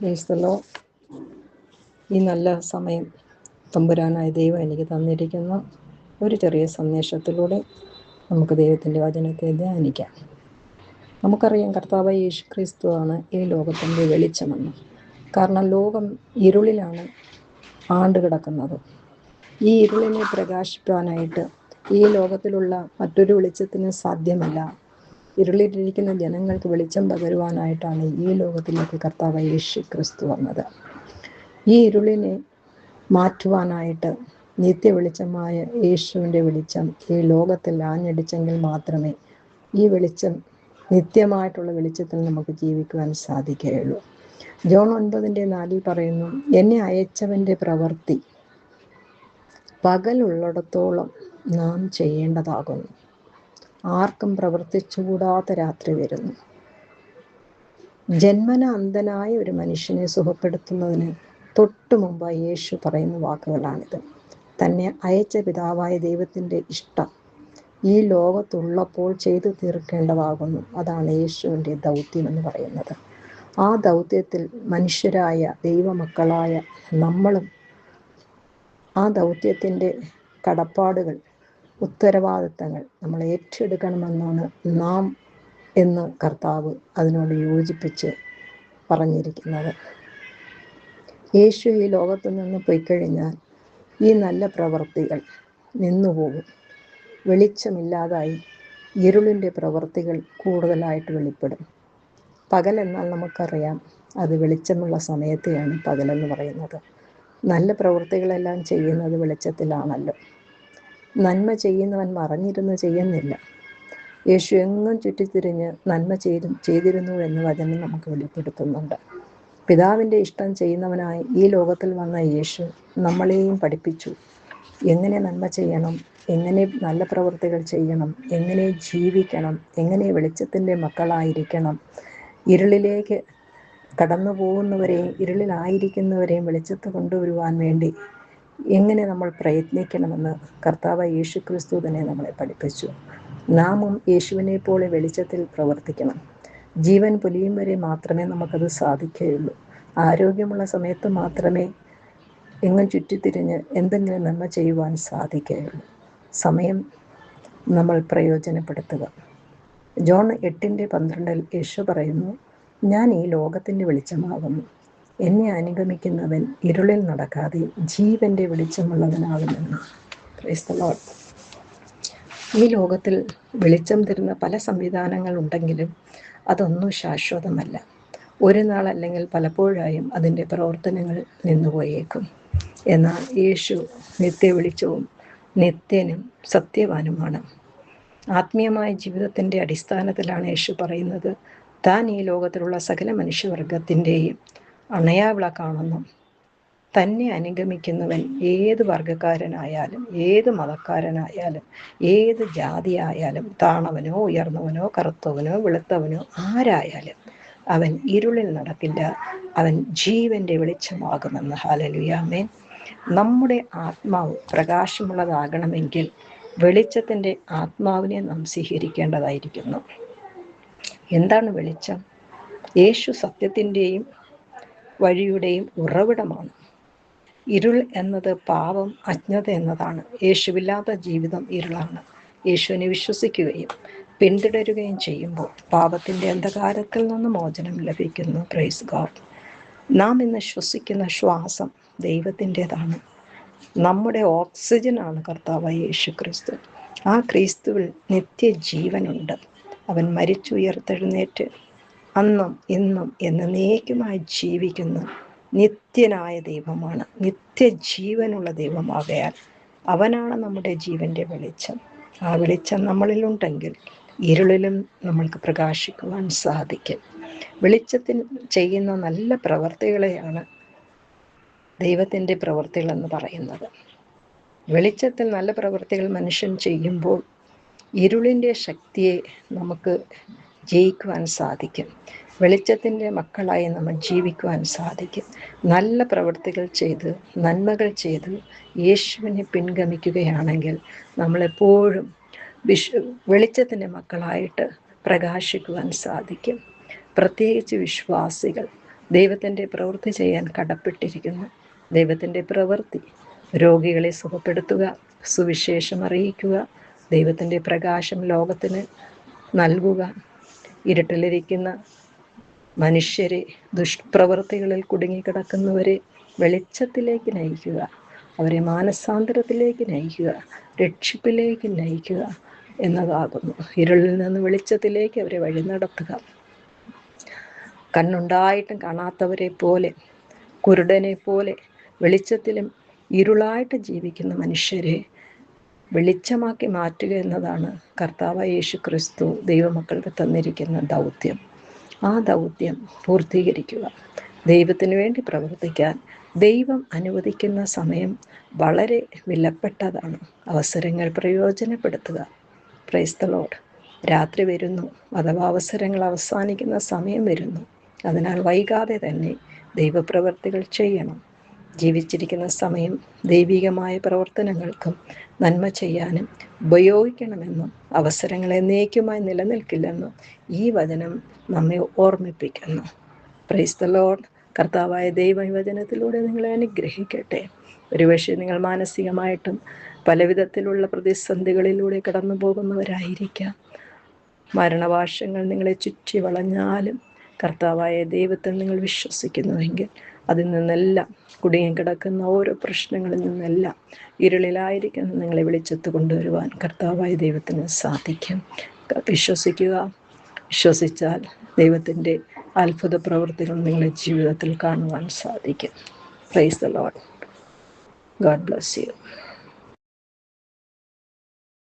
Praise the Lord. ഈ നല്ല സമയം തമ്പുരാനായ ദൈവം എനിക്ക് തന്നിരിക്കുന്ന ഒരു ചെറിയ സന്ദേശത്തിലൂടെ നമുക്ക് ദൈവത്തിൻ്റെ വചനത്തെ ധ്യാനിക്കാം. നമുക്കറിയാം, കർത്താവായ യേശു ക്രിസ്തുവാണ് ഈ ലോകത്തിൻ്റെ വെളിച്ചമെന്ന്. കാരണം ലോകം ഇരുളിലാണ് ആണ്ടുകിടക്കുന്നത്. ഈ ഇരുളിനെ പ്രകാശിപ്പാനായിട്ട് ഈ ലോകത്തിലുള്ള മറ്റൊരു വെളിച്ചത്തിന് സാധ്യമല്ല. ഇരുളിലിരിക്കുന്ന ജനങ്ങൾക്ക് വെളിച്ചം പകരുവാനായിട്ടാണ് ഈ ലോകത്തിലേക്ക് കർത്താവായ യേശു ക്രിസ്തു വന്നത്. ഈ ഇരുളിനെ മാറ്റുവാനായിട്ട് നിത്യ വെളിച്ചമായ യേശുവിൻ്റെ വെളിച്ചം ഈ ലോകത്തിൽ ആഞ്ഞടിച്ചെങ്കിൽ മാത്രമേ ഈ വെളിച്ചം, നിത്യമായിട്ടുള്ള വെളിച്ചത്തിൽ നമുക്ക് ജീവിക്കുവാൻ സാധിക്കുകയുള്ളൂ. ജോൺ 9:4 പറയുന്നു, എന്നെ അയച്ചവൻ്റെ പ്രവൃത്തി പകലുള്ളിടത്തോളം നാം ചെയ്യേണ്ടതാകുന്നു. ആർക്കും പ്രവർത്തിച്ചുകൂടാത്ത രാത്രി വരുന്നു. ജന്മന അന്ധനായ ഒരു മനുഷ്യനെ സുഖപ്പെടുത്തുന്നതിന് തൊട്ടു മുമ്പായി യേശു പറയുന്ന വാക്കുകളാണിത്. തന്നെ അയച്ച പിതാവായ ദൈവത്തിൻ്റെ ഇഷ്ടം ഈ ലോകത്തുള്ളപ്പോൾ ചെയ്തു തീർക്കേണ്ടതാകുന്നു. അതാണ് യേശുവിൻ്റെ ദൗത്യം എന്ന് പറയുന്നത്. ആ ദൗത്യത്തിൽ മനുഷ്യരായ ദൈവമക്കളായ നമ്മളും ആ ദൗത്യത്തിൻ്റെ കടപ്പാടുകൾ, ഉത്തരവാദിത്തങ്ങൾ നമ്മൾ ഏറ്റെടുക്കണമെന്നാണ് നാം എന്ന് കർത്താവ് അതിനോട് യോജിപ്പിച്ച് പറഞ്ഞിരിക്കുന്നത്. യേശു ഈ ലോകത്തു നിന്ന് പോയിക്കഴിഞ്ഞാൽ ഈ നല്ല പ്രവൃത്തികൾ നിന്നുപോകും. വെളിച്ചമില്ലാതായി ഇരുളിൻ്റെ പ്രവൃത്തികൾ കൂടുതലായിട്ട് വെളിപ്പെടും. പകലെന്നാൽ നമുക്കറിയാം, അത് വെളിച്ചമുള്ള സമയത്തെയാണ് പകലെന്ന് പറയുന്നത്. നല്ല പ്രവൃത്തികളെല്ലാം ചെയ്യുന്നത് വെളിച്ചത്തിലാണല്ലോ. നന്മ ചെയ്യുന്നവൻ മറഞ്ഞിരുന്ന് ചെയ്യുന്നില്ല. യേശു എങ്ങും ചുറ്റിത്തിരിഞ്ഞ് നന്മ ചെയ്തിരുന്നു എന്ന് വചനം നമുക്ക് വെളിപ്പെടുത്തുന്നുണ്ട്. പിതാവിൻ്റെ ഇഷ്ടം ചെയ്യുന്നവനായി ഈ ലോകത്തിൽ വന്ന യേശു നമ്മളെയും പഠിപ്പിച്ചു. എങ്ങനെ നന്മ ചെയ്യണം, എങ്ങനെ നല്ല പ്രവൃത്തികൾ ചെയ്യണം, എങ്ങനെ ജീവിക്കണം, എങ്ങനെ വെളിച്ചത്തിൻ്റെ മക്കളായിരിക്കണം, ഇരുളിലേക്ക് കടന്നു പോകുന്നവരെയും ഇരുളിലായിരിക്കുന്നവരെയും വെളിച്ചത്ത് കൊണ്ടുവരുവാൻ വേണ്ടി എങ്ങനെ നമ്മൾ പ്രയത്നിക്കണമെന്ന് കർത്താവായ യേശു ക്രിസ്തു തന്നെ നമ്മളെ പഠിപ്പിച്ചു. നാമും യേശുവിനെ പോലെ വെളിച്ചത്തിൽ പ്രവർത്തിക്കണം. ജീവൻ പൊലിയും വരെ മാത്രമേ നമുക്കത് സാധിക്കുകയുള്ളൂ. ആരോഗ്യമുള്ള സമയത്ത് മാത്രമേ എങ്ങും ചുറ്റിത്തിരിഞ്ഞ് എന്തെങ്കിലും നന്മ ചെയ്യുവാൻ സാധിക്കുകയുള്ളൂ. സമയം നമ്മൾ പ്രയോജനപ്പെടുത്തുക. ജോൺ 8:12 യേശു പറയുന്നു, ഞാൻ ഈ ലോകത്തിൻ്റെ വെളിച്ചമാകുന്നു. എന്നെ അനുഗമിക്കുന്നവൻ ഇരുളിൽ നടക്കാതെ ജീവൻ്റെ വെളിച്ചമുള്ളവനാകുമെന്ന്. Praise the Lord. ഈ ലോകത്തിൽ വെളിച്ചം തരുന്ന പല സംവിധാനങ്ങളുണ്ടെങ്കിലും അതൊന്നും ശാശ്വതമല്ല. ഒരു നാൾ അല്ലെങ്കിൽ പലപ്പോഴായും അതിൻ്റെ പ്രവർത്തനങ്ങൾ നിന്നുപോയേക്കും. എന്നാൽ യേശു നിത്യ വെളിച്ചവും നിത്യനും സത്യവാനുമാണ്. ആത്മീയമായ ജീവിതത്തിൻ്റെ അടിസ്ഥാനത്തിലാണ് യേശു പറയുന്നത്, താൻ ഈ ലോകത്തിലുള്ള സകല മനുഷ്യവർഗത്തിൻ്റെയും അണയാവിളക്കാണെന്നും തന്നെ അനുഗമിക്കുന്നവൻ ഏത് വർഗക്കാരനായാലും ഏത് മതക്കാരനായാലും ഏത് ജാതിയായാലും താണവനോ ഉയർന്നവനോ കറുത്തവനോ വെളുത്തവനോ ആരായാലും അവൻ ഇരുളിൽ നടക്കില്ല, അവൻ ജീവൻ്റെ വെളിച്ചമാകുമെന്ന്. ഹല്ലേലൂയ, ആമേൻ. നമ്മുടെ ആത്മാവ് പ്രകാശമുള്ളതാകണമെങ്കിൽ വെളിച്ചത്തിൻ്റെ ആത്മാവിനെ നാം സ്വീകരിക്കേണ്ടതായിരിക്കുന്നു. എന്താണ് വെളിച്ചം? യേശു സത്യത്തിൻ്റെയും വഴിയുടെയും ഉറവിടമാണ്. ഇരുൾ എന്നത് പാപം, അജ്ഞത എന്നതാണ്. യേശുവില്ലാത്ത ജീവിതം ഇരുളാണ്. യേശുവിനെ വിശ്വസിക്കുകയും പിന്തുടരുകയും ചെയ്യുമ്പോൾ പാപത്തിൻ്റെ അന്ധകാരത്തിൽ നിന്ന് മോചനം ലഭിക്കുന്നു. Praise God. നാം ഇന്ന് ശ്വസിക്കുന്ന ശ്വാസം ദൈവത്തിൻ്റെതാണ്. നമ്മുടെ ഓക്സിജനാണ് കർത്താവായ യേശു ക്രിസ്തു. ആ ക്രിസ്തുവിൽ നിത്യജീവനുണ്ട്. അവൻ മരിച്ചുയർത്തെഴുന്നേറ്റ് അന്നും ഇന്നും എന്നേക്കുമായി ജീവിക്കുന്ന നിത്യനായ ദൈവമാണ്. നിത്യജീവനുള്ള ദൈവമാകയാൽ അവനാണ് നമ്മുടെ ജീവൻ്റെ വെളിച്ചം. ആ വെളിച്ചം നമ്മളിലുണ്ടെങ്കിൽ ഇരുളിലും നമ്മൾക്ക് പ്രകാശിക്കുവാൻ സാധിക്കും. വെളിച്ചത്തിൽ ചെയ്യുന്ന നല്ല പ്രവർത്തികളെയാണ് ദൈവത്തിൻ്റെ പ്രവൃത്തികളെന്ന് പറയുന്നത്. വെളിച്ചത്തിൽ നല്ല പ്രവൃത്തികൾ മനുഷ്യൻ ചെയ്യുമ്പോൾ ഇരുളിൻ്റെ ശക്തിയെ നമുക്ക് ജയിക്കുവാൻ സാധിക്കും. വെളിച്ചത്തിൻ്റെ മക്കളായി നമ്മൾ ജീവിക്കുവാൻ സാധിക്കും. നല്ല പ്രവൃത്തികൾ ചെയ്ത് നന്മകൾ ചെയ്ത് യേശുവിനെ പിൻഗമിക്കുകയാണെങ്കിൽ നമ്മളെപ്പോഴും വെളിച്ചത്തിൻ്റെ മക്കളായിട്ട് പ്രകാശിക്കുവാൻ സാധിക്കും. പ്രത്യേകിച്ച് വിശ്വാസികൾ ദൈവത്തിൻ്റെ പ്രവൃത്തി ചെയ്യാൻ കടപ്പെട്ടിരിക്കുന്നു. ദൈവത്തിൻ്റെ പ്രവൃത്തി രോഗികളെ സുഖപ്പെടുത്തുക, സുവിശേഷം അറിയിക്കുക, ദൈവത്തിൻ്റെ പ്രകാശം ലോകത്തിന് നൽകുക, ഇരുട്ടിലിരിക്കുന്ന മനുഷ്യരെ, ദുഷ്പ്രവൃത്തികളിൽ കുടുങ്ങിക്കിടക്കുന്നവരെ വെളിച്ചത്തിലേക്ക് നയിക്കുക, അവരെ മാനസാന്തരത്തിലേക്ക് നയിക്കുക, രക്ഷിപ്പിലേക്ക് നയിക്കുക എന്നതാകുന്നു. ഇരുളിൽ നിന്ന് വെളിച്ചത്തിലേക്ക് അവരെ വഴി നടത്തുക. കണ്ണുണ്ടായിട്ടും കാണാത്തവരെ പോലെ, കുരുടനെ പോലെ വെളിച്ചത്തിലും ഇരുളായിട്ട് ജീവിക്കുന്ന മനുഷ്യരെ വെളിച്ചമാക്കി മാറ്റുക എന്നതാണ് കർത്താവായ യേശു ക്രിസ്തു ദൈവമക്കൾക്ക് തന്നിരിക്കുന്ന ദൗത്യം. ആ ദൗത്യം പൂർത്തീകരിക്കുക. ദൈവത്തിന് വേണ്ടി പ്രവർത്തിക്കാൻ ദൈവം അനുവദിക്കുന്ന സമയം വളരെ വിലപ്പെട്ടതാണ്. അവസരങ്ങൾ പ്രയോജനപ്പെടുത്തുക. Praise the Lord. രാത്രി വരുന്നു, അഥവാ അവസരങ്ങൾ അവസാനിക്കുന്ന സമയം വരുന്നു. അതിനാൽ വൈകാതെ തന്നെ ദൈവപ്രവർത്തികൾ ചെയ്യണം. ജീവിച്ചിരിക്കുന്ന സമയം ദൈവികമായ പ്രവർത്തനങ്ങൾക്കും നന്മ ചെയ്യാനും ഉപയോഗിക്കണമെന്നും അവസരങ്ങൾ എന്നേക്കുമായി നിലനിൽക്കില്ലെന്നും ഈ വചനം നമ്മെ ഓർമ്മിപ്പിക്കുന്നു. Praise the Lord. കർത്താവായ ദൈവം ഈ വചനത്തിലൂടെ നിങ്ങളെ അനുഗ്രഹിക്കട്ടെ. ഒരുപക്ഷെ നിങ്ങൾ മാനസികമായിട്ടും പലവിധത്തിലുള്ള പ്രതിസന്ധികളിലൂടെ കടന്നു പോകുന്നവരായിരിക്കാം. മരണവാശങ്ങൾ നിങ്ങളെ ചുറ്റി വളഞ്ഞാലും കർത്താവായ ദൈവത്തിൽ നിങ്ങൾ വിശ്വസിക്കുന്നുവെങ്കിൽ അതിൽ നിന്നെല്ലാം, കുടുങ്ങിക്കിടക്കുന്ന ഓരോ പ്രശ്നങ്ങളിൽ നിന്നെല്ലാം, ഇരുളിലായിരിക്കുന്ന നിങ്ങളെ വെളിച്ചത്ത് കൊണ്ടുവരുവാൻ കർത്താവായ ദൈവത്തിന് സാധിക്കും. വിശ്വസിക്കുക. വിശ്വസിച്ചാൽ ദൈവത്തിൻ്റെ അത്ഭുത പ്രവൃത്തികൾ നിങ്ങളുടെ ജീവിതത്തിൽ കാണുവാൻ സാധിക്കും. Praise the Lord. God bless you.